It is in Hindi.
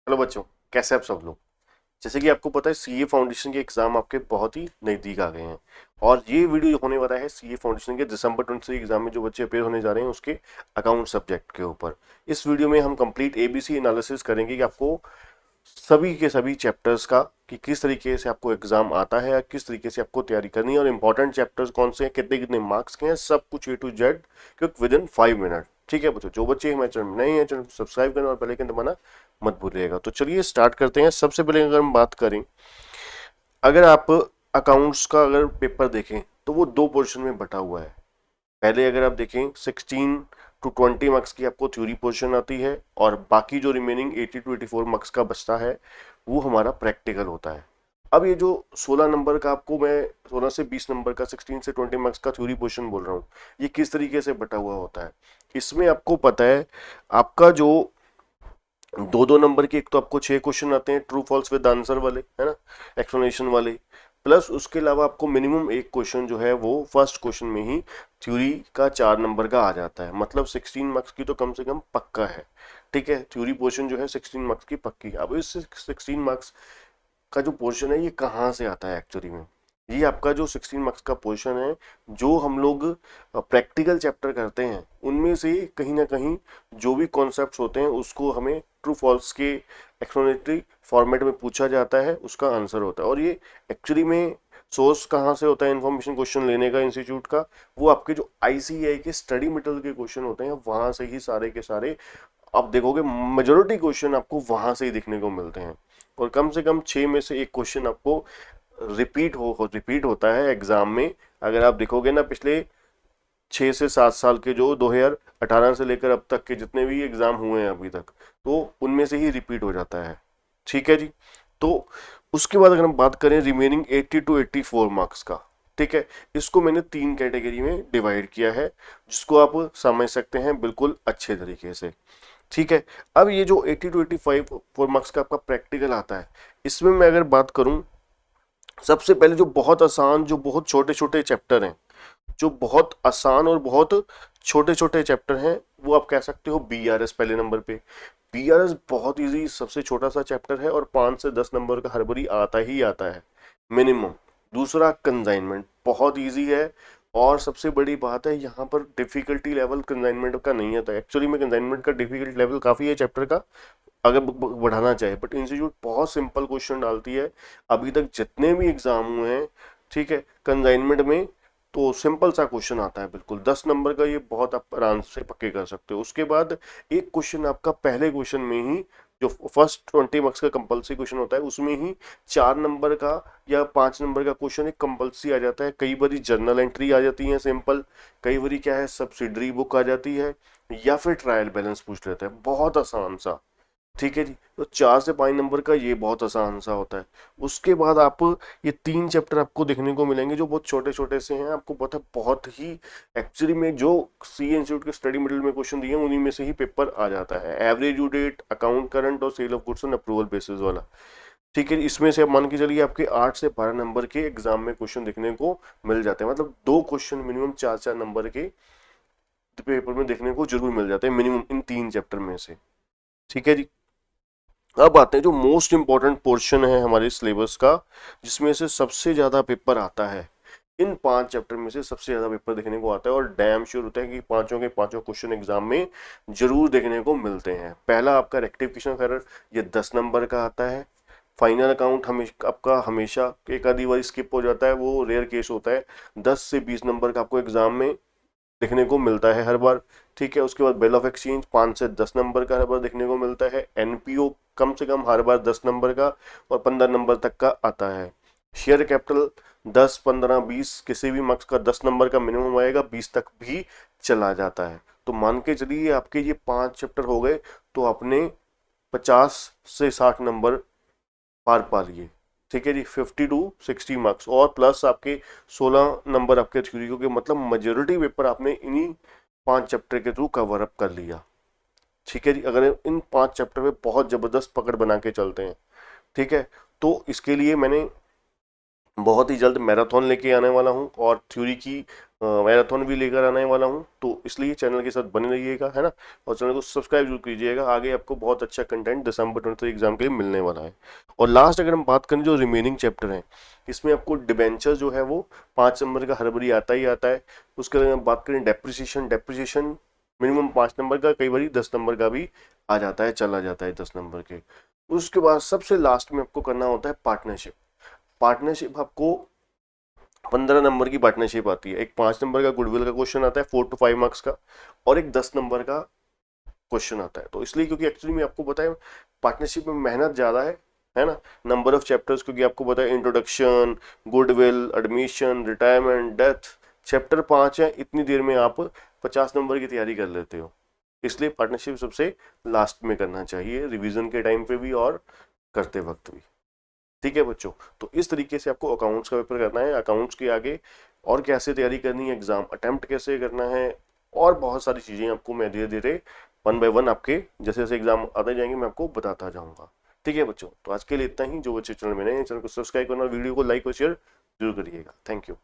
हेलो बच्चों, कैसे आप सब लोग। जैसे कि आपको पता है सीए फाउंडेशन के एग्जाम आपके बहुत ही नज़दीक आ गए हैं और ये वीडियो होने वाला है सीए फाउंडेशन के दिसंबर 23 एग्जाम में जो बच्चे अपेयर होने जा रहे हैं उसके अकाउंट सब्जेक्ट के ऊपर। इस वीडियो में हम कंप्लीट एबीसी एनालिसिस करेंगे कि आपको सभी के सभी चैप्टर्स का कि किस तरीके से आपको एग्जाम आता है या किस तरीके से आपको तैयारी करनी है और इंपॉर्टेंट चैप्टर्स कौन से हैं, कितने कितने मार्क्स के हैं, सब कुछ A to Z quick within 5 minute. ठीक है बच्चों, जो बच्चे हमारे चैनल में नए हैं चैनल को सब्सक्राइब करना और बेल आइकन दबाना मत भूलिएगा। तो चलिए स्टार्ट करते हैं। सबसे पहले अगर हम बात करें, अगर आप अकाउंट्स का अगर पेपर देखें तो वो दो पोर्शन में बटा हुआ है। पहले अगर आप देखें 16 to 20 मार्क्स की आपको थ्योरी पोर्शन आती है और बाकी जो रिमेनिंग 80 to 84 मार्क्स का बचता है वो हमारा प्रैक्टिकल होता है। अब ये जो 16 नंबर का आपको मैं 16 से 20 नंबर का 16 से 20 मार्क्स का थ्योरी पोर्शन बोल रहा हूँ, ये किस तरीके से बटा हुआ होता है। इसमें आपको पता है आपका जो दो दो नंबर के, एक तो आपको 6 क्वेश्चन आते हैं ट्रू फॉल्स विद आंसर वाले, है ना, एक्सप्लेनेशन वाले, प्लस उसके अलावा आपको मिनिमम एक क्वेश्चन जो है वो फर्स्ट क्वेश्चन में ही थ्योरी का 4 नंबर का आ जाता है। मतलब 16 मार्क्स की तो कम से कम पक्का है। ठीक है, थ्योरी पोर्शन जो है 16 मार्क्स की पक्की है। अब इस 16 मार्क्स का जो पोर्शन है ये कहाँ से आता है एक्चुअली में। ये आपका जो 16 मार्क्स का पोर्शन है, जो हम लोग प्रैक्टिकल चैप्टर करते हैं उनमें से कहीं ना कहीं जो भी कॉन्सेप्ट्स होते हैं उसको हमें ट्रू फॉल्स के एक्सप्लेनेटरी फॉर्मेट में पूछा जाता है, उसका आंसर होता है। और ये एक्चुअली में सोर्स कहाँ से होता है इन्फॉर्मेशन क्वेश्चन लेने का इंस्टीट्यूट का, वो आपके जो आईसीएआई के स्टडी मटेरियल के क्वेश्चन होते हैं वहां से ही सारे के सारे आप देखोगे। मेजोरिटी क्वेश्चन आपको वहां से ही दिखने को मिलते हैं और कम से कम 6 में से एक क्वेश्चन आपको रिपीट होता है एग्जाम में। अगर आप देखोगे ना पिछले 6 से 7 साल के जो 2018 से लेकर अब तक के जितने भी एग्जाम हुए हैं अभी तक, तो उनमें से ही रिपीट हो जाता है। ठीक है जी। तो उसके बाद अगर हम बात करें रिमेनिंग 80 to 84 मार्क्स का, ठीक है, इसको मैंने 3 कैटेगरी में डिवाइड किया है जिसको आप समझ सकते हैं बिल्कुल अच्छे तरीके से। ठीक है, अब ये जो 80 to 85 मार्क्स का आपका प्रैक्टिकल आता है, इसमें मैं अगर बात करूं, सबसे पहले जो बहुत आसान, जो बहुत छोटे छोटे चैप्टर हैं, जो बहुत आसान और बहुत छोटे छोटे चैप्टर हैं, वो आप कह सकते हो बीआरएस पहले नंबर पे। बीआरएस बहुत इजी, सबसे छोटा सा चैप्टर है और 5 से 10 नंबर का हर बारी आता ही आता है मिनिमम। दूसरा कंसाइनमेंट बहुत इजी है और सबसे बड़ी बात है यहाँ पर डिफिकल्टी लेवल कंसाइनमेंट का नहीं आता। एक्चुअली में कंसाइनमेंट का डिफिकल्ट लेवल काफ़ी है चैप्टर का अगर बढ़ाना चाहे, बट इंस्टीट्यूट बहुत सिंपल क्वेश्चन डालती है। अभी तक जितने भी एग्जाम हुए हैं, ठीक है, कंसाइनमेंट में तो सिंपल सा क्वेश्चन आता है बिल्कुल 10 नंबर का, ये बहुत आप आराम से पक्के कर सकते हो। उसके बाद एक क्वेश्चन आपका पहले क्वेश्चन में ही, जो फर्स्ट 20 मार्क्स का कंपलसरी क्वेश्चन होता है उसमें ही 4 नंबर का या 5 नंबर का क्वेश्चन एक कंपलसरी आ जाता है। कई बार जर्नल एंट्री आ जाती है सिंपल, कई बार क्या है सब्सिडरी बुक आ जाती है या फिर ट्रायल बैलेंस पूछ लेते हैं, बहुत आसान सा। ठीक है जी, तो 4 से 5 नंबर का ये बहुत आसान सा होता है। उसके बाद आप ये 3 चैप्टर आपको देखने को मिलेंगे जो बहुत छोटे छोटे से हैं। आपको पता है बहुत ही एक्चुअली में जो सी इंस्टीट्यूट के स्टडी मटेरियल में क्वेश्चन दिए हैं उन्हीं में से ही पेपर आ जाता है। Average due date, account current और sale of goods on approval basis वाला। ठीक है, इसमें से आप मान के चलिए आपके 8 से 12 नंबर के एग्जाम में क्वेश्चन देखने को मिल जाते हैं। मतलब दो क्वेश्चन मिनिमम 4 4 नंबर के पेपर में देखने को जरूर मिल जाते हैं मिनिमम इन 3 चैप्टर में से। ठीक है जी। अब आते हैं जो मोस्ट इंपॉर्टेंट पोर्शन है हमारे सिलेबस का, जिसमें से सबसे ज्यादा पेपर आता है। इन 5 चैप्टर में से सबसे ज्यादा पेपर देखने को आता है और डैम श्योर होता है कि पांचों के पांचों क्वेश्चन एग्जाम में जरूर देखने को मिलते हैं। पहला आपका रेक्टिफिकेशन ऑफ एरर, ये 10 नंबर का आता है। फाइनल अकाउंट हमेशा आपका, हमेशा एक आधी बार स्किप हो जाता है, वो रेयर केस होता है। 10 से 20 नंबर का आपको एग्जाम में देखने को मिलता है हर बार। ठीक है, उसके बाद बिल ऑफ एक्सचेंज 5 से 10 नंबर का हर बार देखने को मिलता है। एनपीओ कम से कम हर बार 10 नंबर का और 15 नंबर तक का आता है। शेयर कैपिटल 10 15 20 किसी भी मार्क्स का 10 नंबर का मिनिमम आएगा, 20 तक भी चला जाता है। तो मान के चलिए आपके ये 5 चैप्टर हो गए तो आपने 50 से 60 नंबर पार पा लिए। ठीक है जी, 50 to 60 मार्क्स और प्लस आपके 16 नंबर आपके थ्योरी के, मतलब मेजोरिटी पेपर आपने इन्हीं 5 चैप्टर के थ्रू कवर अप कर लिया। ठीक है जी, अगर इन 5 चैप्टर में बहुत जबरदस्त पकड़ बना के चलते हैं, ठीक है, तो इसके लिए मैंने बहुत ही जल्द मैराथन लेके आने वाला हूँ और थ्योरी की मैराथन भी लेकर आने वाला हूँ, तो इसलिए चैनल के साथ बने रहिएगा, है ना। और चैनल को सब्सक्राइब जरूर कीजिएगा, आगे आपको बहुत अच्छा कंटेंट दिसंबर 23 एग्जाम के लिए मिलने वाला है। और लास्ट अगर हम बात करें जो रिमेनिंग चैप्टर हैं, इसमें आपको डिबेंचर जो है वो 5 नंबर का हर बारी आता ही आता है। उसके अगर हम बात करें डेप्रिसिएशन, डेप्रिसिएशन मिनिमम 5 नंबर का, कई बार 10 नंबर का भी आ जाता है, चला जाता है 10 नंबर के। उसके बाद सबसे लास्ट में आपको करना होता है पार्टनरशिप। पार्टनरशिप आपको 15 नंबर की पार्टनरशिप आती है। एक 5 नंबर का गुडविल का क्वेश्चन आता है 4 to 5 मार्क्स का, और एक 10 नंबर का क्वेश्चन आता है। तो इसलिए क्योंकि एक्चुअली में आपको पता है पार्टनरशिप में मेहनत ज़्यादा है ना। नंबर ऑफ चैप्टर्स क्योंकि आपको पता है introduction, goodwill, admission, retirement, death, chapter 5 है, इतनी देर में आप 50 नंबर की तैयारी कर लेते हो। इसलिए पार्टनरशिप सबसे लास्ट में करना चाहिए, रिवीजन के टाइम पे भी और करते वक्त भी। ठीक है बच्चों, तो इस तरीके से आपको अकाउंट्स का पेपर करना है। अकाउंट्स के आगे और कैसे तैयारी करनी है, एग्जाम अटेम्प्ट कैसे करना है, और बहुत सारी चीजें आपको मैं धीरे धीरे 1 by 1 आपके जैसे जैसे एग्जाम आते जाएंगे मैं आपको बताता जाऊंगा। ठीक है बच्चों, तो आज के लिए इतना ही। जो बच्चे चैनल में नए हैं, चैनल को सब्सक्राइब करना और वीडियो को लाइक और शेयर जरूर करिएगा। Thank you.